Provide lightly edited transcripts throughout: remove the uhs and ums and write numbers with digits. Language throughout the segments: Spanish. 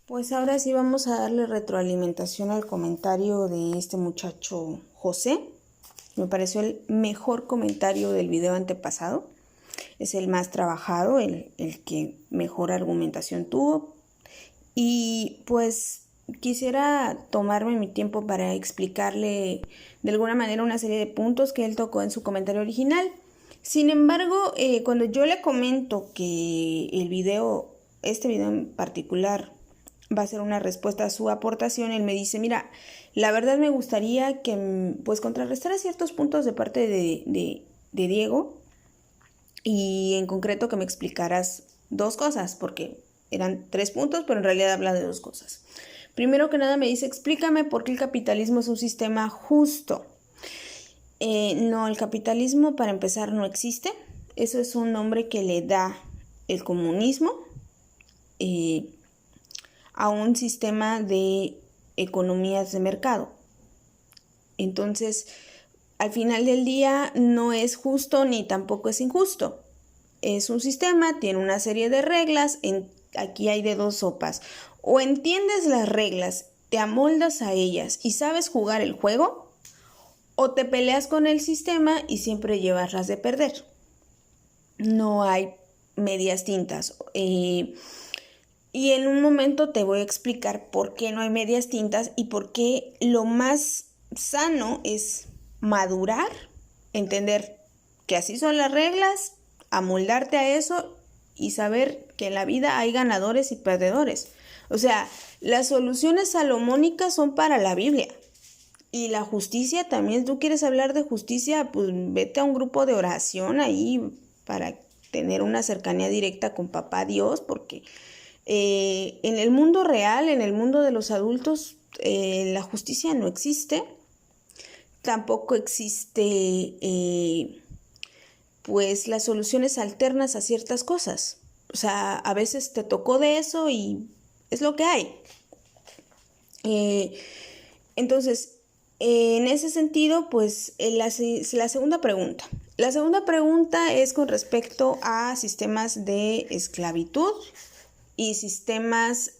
Pues ahora sí vamos a darle retroalimentación al comentario de este muchacho José. Me pareció el mejor comentario del video antepasado. Es el más trabajado, el que mejor argumentación tuvo. Y pues quisiera tomarme mi tiempo para explicarle de alguna manera una serie de puntos que él tocó en su comentario original. Sin embargo, cuando yo le comento que este video en particular va a ser una respuesta a su aportación, él me dice, mira, la verdad me gustaría que pues contrarrestara ciertos puntos de parte de Diego y en concreto que me explicaras dos cosas, porque eran 3 puntos, pero en realidad habla de 2 cosas. Primero que nada me dice, explícame por qué el capitalismo es un sistema justo. No, el capitalismo para empezar no existe. Eso es un nombre que le da el comunismo a un sistema de economías de mercado. Entonces, al final del día no es justo ni tampoco es injusto. Es un sistema, tiene una serie de reglas, aquí hay de 2 sopas. O entiendes las reglas, te amoldas a ellas y sabes jugar el juego, o te peleas con el sistema y siempre llevas las de perder. No hay medias tintas. Y en un momento te voy a explicar por qué no hay medias tintas y por qué lo más sano es madurar, entender que así son las reglas, amoldarte a eso y saber que en la vida hay ganadores y perdedores. O sea, las soluciones salomónicas son para la Biblia. Y la justicia también, tú quieres hablar de justicia, pues vete a un grupo de oración ahí para tener una cercanía directa con papá Dios, porque en el mundo real, en el mundo de los adultos, la justicia no existe. Tampoco existe pues las soluciones alternas a ciertas cosas. O sea, a veces te tocó de eso y es lo que hay. Entonces, en ese sentido, pues la segunda pregunta. La segunda pregunta es con respecto a sistemas de esclavitud y sistemas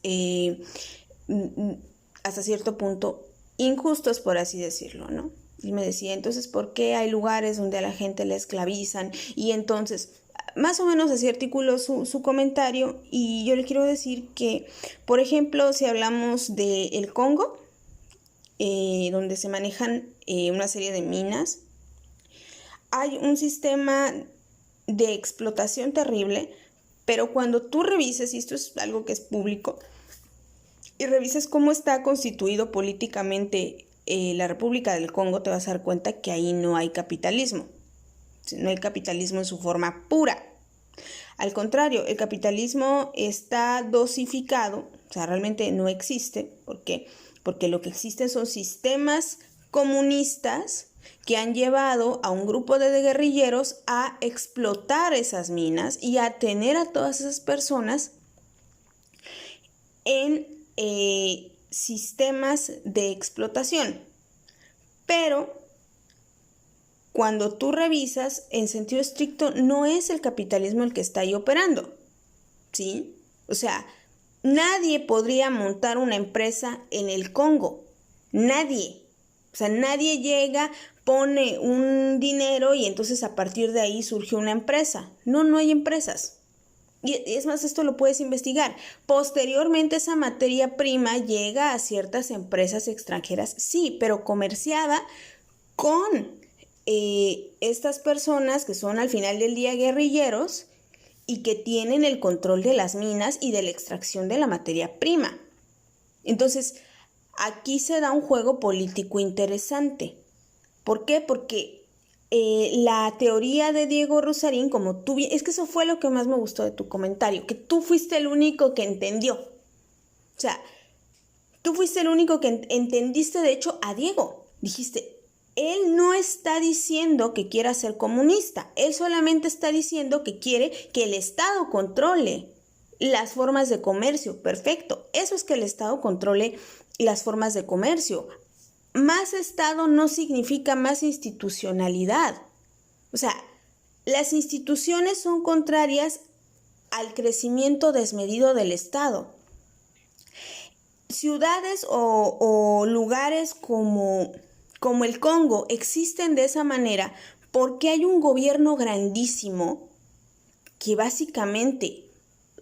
hasta cierto punto injustos, por así decirlo, ¿no? Y me decía, entonces, ¿por qué hay lugares donde a la gente la esclavizan? Y entonces, más o menos así articuló su comentario y yo le quiero decir que, por ejemplo, si hablamos del Congo, donde se manejan una serie de minas, hay un sistema de explotación terrible, pero cuando tú revises, y esto es algo que es público, y revises cómo está constituido políticamente la República del Congo, te vas a dar cuenta que ahí no hay capitalismo. No hay capitalismo en su forma pura. Al contrario, el capitalismo está dosificado, o sea, realmente no existe. ¿Por qué? Porque lo que existen son sistemas comunistas que han llevado a un grupo de guerrilleros a explotar esas minas y a tener a todas esas personas en sistemas de explotación. Pero cuando tú revisas, en sentido estricto, no es el capitalismo el que está ahí operando, ¿sí? O sea, nadie podría montar una empresa en el Congo. Nadie. O sea, nadie llega, pone un dinero y entonces a partir de ahí surge una empresa. No hay empresas. Y es más, esto lo puedes investigar. Posteriormente esa materia prima llega a ciertas empresas extranjeras, sí, pero comerciada con estas personas que son al final del día guerrilleros y que tienen el control de las minas y de la extracción de la materia prima. Entonces, aquí se da un juego político interesante. ¿Por qué? Porque la teoría de Diego Rusarín, es que eso fue lo que más me gustó de tu comentario, que tú fuiste el único que entendió. O sea, tú fuiste el único que entendiste, de hecho, a Diego. Dijiste, él no está diciendo que quiera ser comunista, él solamente está diciendo que quiere que el Estado controle las formas de comercio. Perfecto, eso es que el Estado controle las formas de comercio. Más Estado no significa más institucionalidad. O sea, las instituciones son contrarias al crecimiento desmedido del Estado. ciudades o lugares como el Congo existen de esa manera porque hay un gobierno grandísimo que básicamente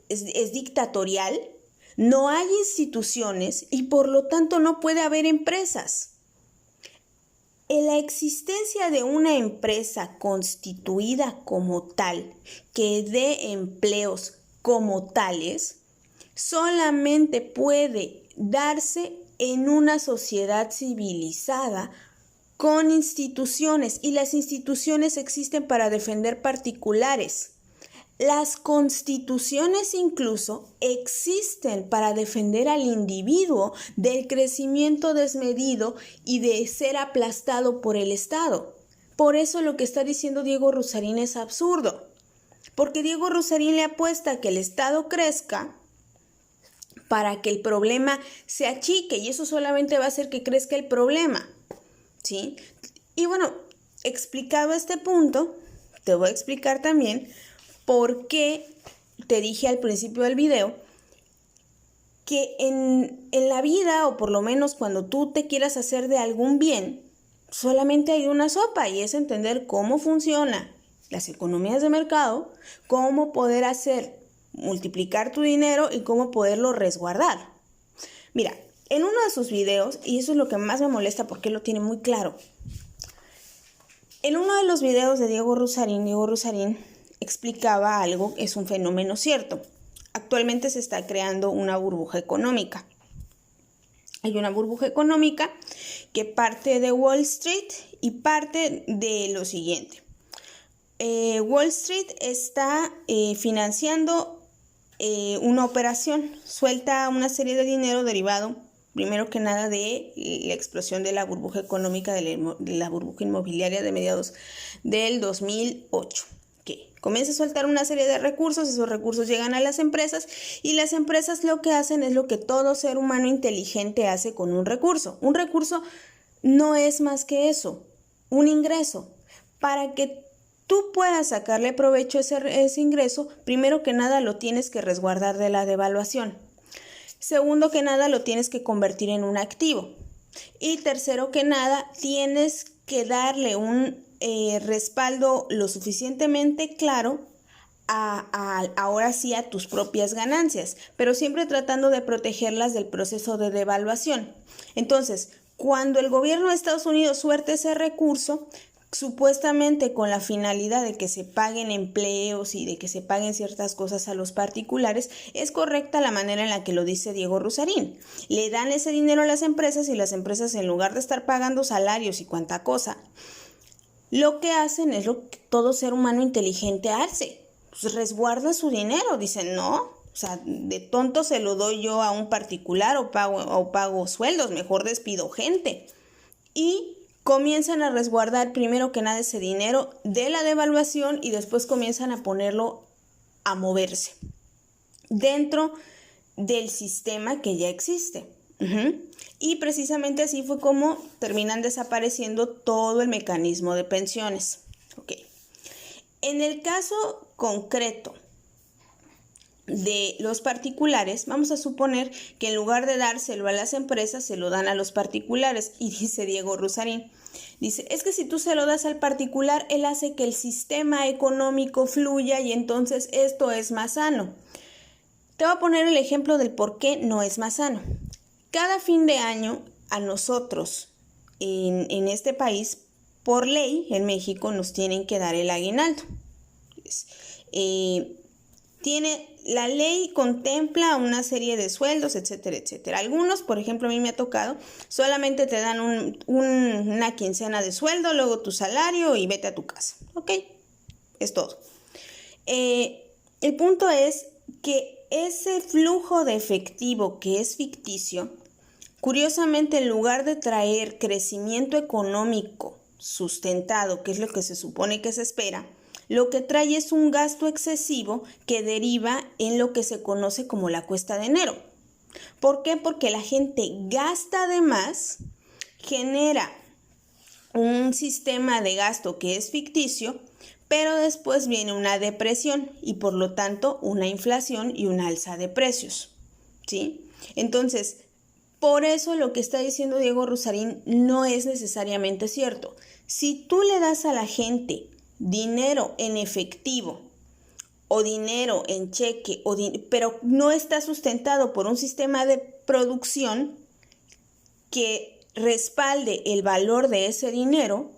es dictatorial, no hay instituciones y por lo tanto no puede haber empresas. En la existencia de una empresa constituida como tal, que dé empleos como tales, solamente puede darse en una sociedad civilizada con instituciones, y las instituciones existen para defender particulares. Las constituciones incluso existen para defender al individuo del crecimiento desmedido y de ser aplastado por el Estado. Por eso lo que está diciendo Diego Rusarín es absurdo, porque Diego Rusarín le apuesta a que el Estado crezca para que el problema se achique, y eso solamente va a hacer que crezca el problema, ¿sí? Y bueno, explicado este punto, te voy a explicar también por qué te dije al principio del video que en la vida, o por lo menos cuando tú te quieras hacer de algún bien, solamente hay una sopa, y es entender cómo funcionan las economías de mercado, cómo poder multiplicar tu dinero y cómo poderlo resguardar. Mira, en uno de sus videos, y eso es lo que más me molesta porque él lo tiene muy claro, en uno de los videos de Diego Rusarín explicaba algo, es un fenómeno cierto. Actualmente se está creando una burbuja económica. Hay una burbuja económica que parte de Wall Street y parte de lo siguiente. Wall Street está financiando una operación, suelta una serie de dinero derivado, primero que nada, de la explosión de la burbuja económica, de la burbuja inmobiliaria de mediados del 2008. Que comienza a soltar una serie de recursos, esos recursos llegan a las empresas, y las empresas lo que hacen es lo que todo ser humano inteligente hace con un recurso. Un recurso no es más que eso, un ingreso. Para que tú puedas sacarle provecho a ese ingreso, primero que nada lo tienes que resguardar de la devaluación. Segundo que nada, lo tienes que convertir en un activo. Y tercero que nada, tienes que darle un respaldo lo suficientemente claro ahora sí a tus propias ganancias, pero siempre tratando de protegerlas del proceso de devaluación. Entonces, cuando el gobierno de Estados Unidos suelte ese recurso, supuestamente con la finalidad de que se paguen empleos y de que se paguen ciertas cosas a los particulares, es correcta la manera en la que lo dice Diego Rusarín. Le dan ese dinero a las empresas, y las empresas, en lugar de estar pagando salarios y cuanta cosa, lo que hacen es lo que todo ser humano inteligente hace, pues resguarda su dinero. Dicen, no, o sea, de tonto se lo doy yo a un particular o pago sueldos, mejor despido gente. Y comienzan a resguardar primero que nada ese dinero de la devaluación, y después comienzan a ponerlo a moverse dentro del sistema que ya existe. Y precisamente así fue como terminan desapareciendo todo el mecanismo de pensiones. Okay. En el caso concreto de los particulares, vamos a suponer que en lugar de dárselo a las empresas, se lo dan a los particulares. Y dice Diego Rusarín, dice, es que si tú se lo das al particular, él hace que el sistema económico fluya, y entonces esto es más sano. Te voy a poner el ejemplo del por qué no es más sano. Cada fin de año a nosotros en este país, por ley, en México, nos tienen que dar el aguinaldo. La ley contempla una serie de sueldos, etcétera, etcétera. Algunos, por ejemplo, a mí me ha tocado, solamente te dan una quincena de sueldo, luego tu salario y vete a tu casa. ¿Ok? Es todo. El punto es que ese flujo de efectivo que es ficticio, curiosamente, en lugar de traer crecimiento económico sustentado, que es lo que se supone que se espera, lo que trae es un gasto excesivo que deriva en lo que se conoce como la cuesta de enero. ¿Por qué? Porque la gente gasta de más, genera un sistema de gasto que es ficticio, pero después viene una depresión y por lo tanto una inflación y una alza de precios, ¿sí? Entonces, Por eso lo que está diciendo Diego Rusarín no es necesariamente cierto. Si tú le das a la gente dinero en efectivo o dinero en cheque, pero no está sustentado por un sistema de producción que respalde el valor de ese dinero,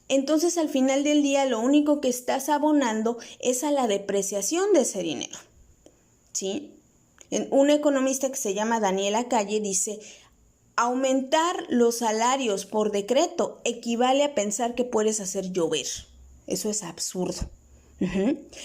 entonces al final del día lo único que estás abonando es a la depreciación de ese dinero, ¿sí? Un economista que se llama Daniela Calle dice: aumentar los salarios por decreto equivale a pensar que puedes hacer llover. Eso es absurdo.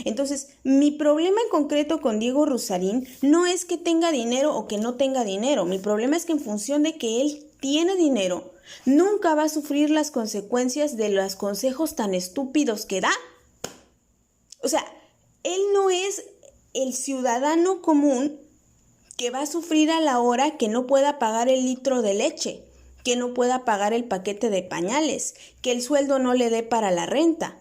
Entonces, mi problema en concreto con Diego Rusarín no es que tenga dinero o que no tenga dinero. Mi problema es que en función de que él tiene dinero, nunca va a sufrir las consecuencias de los consejos tan estúpidos que da. O sea, él no es el ciudadano común que va a sufrir a la hora que no pueda pagar el litro de leche, que no pueda pagar el paquete de pañales, que el sueldo no le dé para la renta.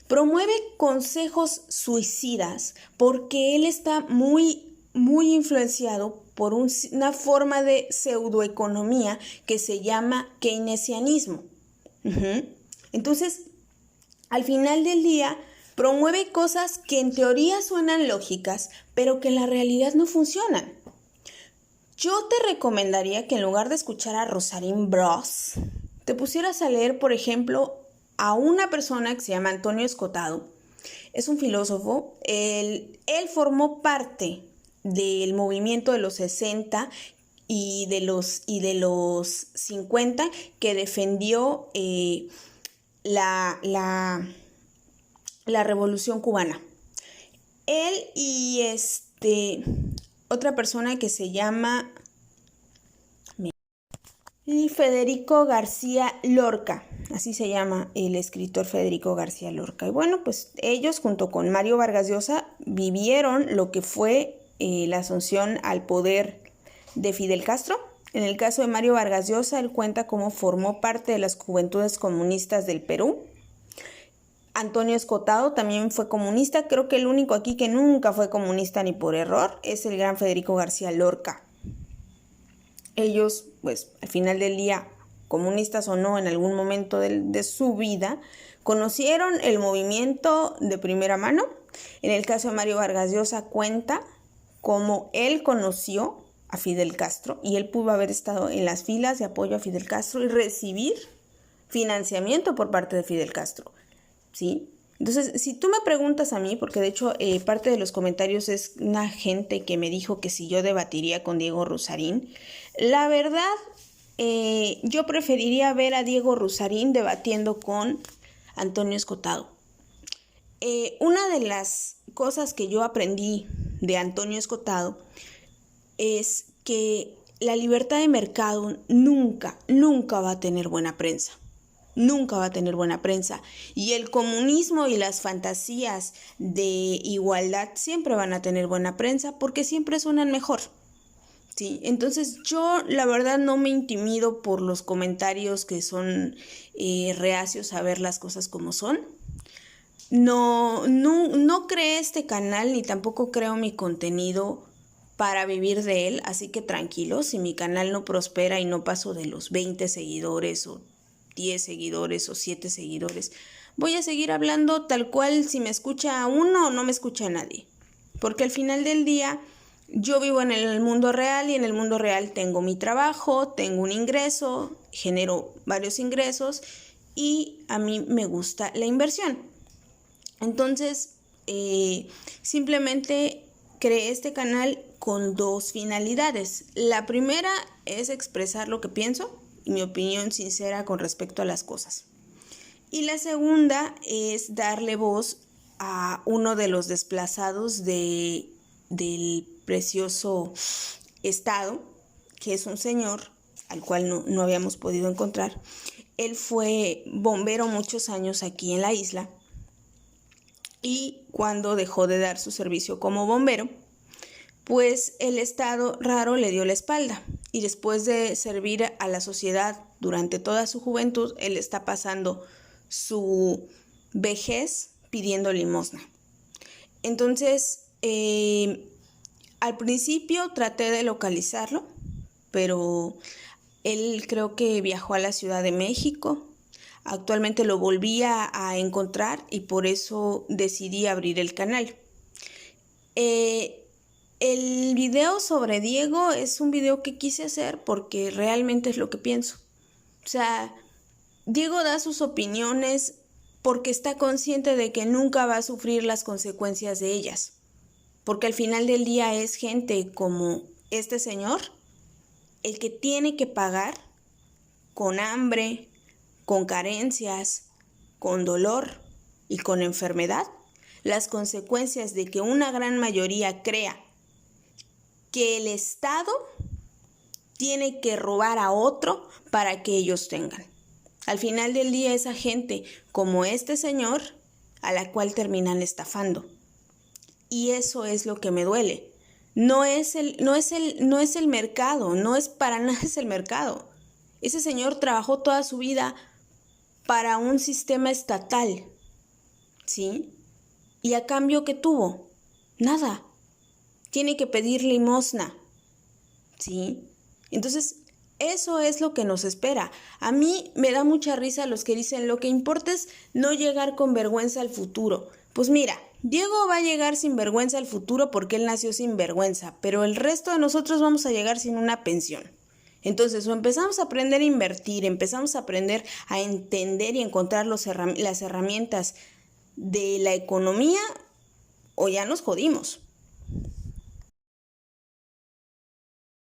Promueve consejos suicidas porque él está muy influenciado por una forma de pseudoeconomía que se llama keynesianismo. Entonces, al final del día, promueve cosas que en teoría suenan lógicas, pero que en la realidad no funcionan. Yo te recomendaría que en lugar de escuchar a Rusarín Bros, te pusieras a leer, por ejemplo, a una persona que se llama Antonio Escotado. Es un filósofo. Él formó parte del movimiento de los 60 y de los 50 que defendió la Revolución Cubana. Él y otra persona que se llama Federico García Lorca, así se llama el escritor Federico García Lorca. Y bueno, pues ellos junto con Mario Vargas Llosa vivieron lo que fue la asunción al poder de Fidel Castro. En el caso de Mario Vargas Llosa, él cuenta cómo formó parte de las Juventudes Comunistas del Perú. Antonio Escotado también fue comunista. Creo que el único aquí que nunca fue comunista ni por error es el gran Federico García Lorca. Ellos, pues, al final del día, comunistas o no, en algún momento de su vida, conocieron el movimiento de primera mano. En el caso de Mario Vargas Llosa cuenta cómo él conoció a Fidel Castro y él pudo haber estado en las filas de apoyo a Fidel Castro y recibir financiamiento por parte de Fidel Castro, ¿sí? Entonces, si tú me preguntas a mí, porque de hecho parte de los comentarios es una gente que me dijo que si yo debatiría con Diego Rusarín, la verdad, yo preferiría ver a Diego Rusarín debatiendo con Antonio Escotado. Una de las cosas que yo aprendí de Antonio Escotado es que la libertad de mercado nunca va a tener buena prensa. Nunca va a tener buena prensa. Y el comunismo y las fantasías de igualdad siempre van a tener buena prensa porque siempre suenan mejor, ¿sí? Entonces yo la verdad no me intimido por los comentarios que son reacios a ver las cosas como son. No creé este canal ni tampoco creo mi contenido para vivir de él, así que tranquilos, si mi canal no prospera y no paso de los 20 seguidores o 10 seguidores o 7 seguidores, voy a seguir hablando tal cual si me escucha uno o no me escucha nadie, porque al final del día yo vivo en el mundo real y en el mundo real tengo mi trabajo, tengo un ingreso, genero varios ingresos y a mí me gusta la inversión. Entonces, simplemente creé este canal con dos finalidades. La primera es expresar lo que pienso y mi opinión sincera con respecto a las cosas. Y la segunda es darle voz a uno de los desplazados del precioso estado, que es un señor al cual no habíamos podido encontrar. Él fue bombero muchos años aquí en la isla y cuando dejó de dar su servicio como bombero, pues el estado raro le dio la espalda y después de servir a la sociedad durante toda su juventud, él está pasando su vejez pidiendo limosna. Entonces, al principio traté de localizarlo, pero él creo que viajó a la Ciudad de México. Actualmente lo volví a encontrar y por eso decidí abrir el canal. El video sobre Diego es un video que quise hacer porque realmente es lo que pienso. O sea, Diego da sus opiniones porque está consciente de que nunca va a sufrir las consecuencias de ellas. Porque al final del día es gente como este señor el que tiene que pagar con hambre, con carencias, con dolor y con enfermedad las consecuencias de que una gran mayoría crea que el Estado tiene que robar a otro para que ellos tengan. Al final del día, esa gente como este señor a la cual terminan estafando. Y eso es lo que me duele. No es el mercado, no es para nada es el mercado. Ese señor trabajó toda su vida para un sistema estatal, ¿sí? ¿Y a cambio qué tuvo? Nada. Tiene que pedir limosna, ¿sí? Entonces, eso es lo que nos espera. A mí me da mucha risa los que dicen lo que importa es no llegar con vergüenza al futuro. Pues mira, Diego va a llegar sin vergüenza al futuro porque él nació sin vergüenza, pero el resto de nosotros vamos a llegar sin una pensión. Entonces, o empezamos a aprender a invertir, empezamos a aprender a entender y encontrar las herramientas de la economía, o ya nos jodimos.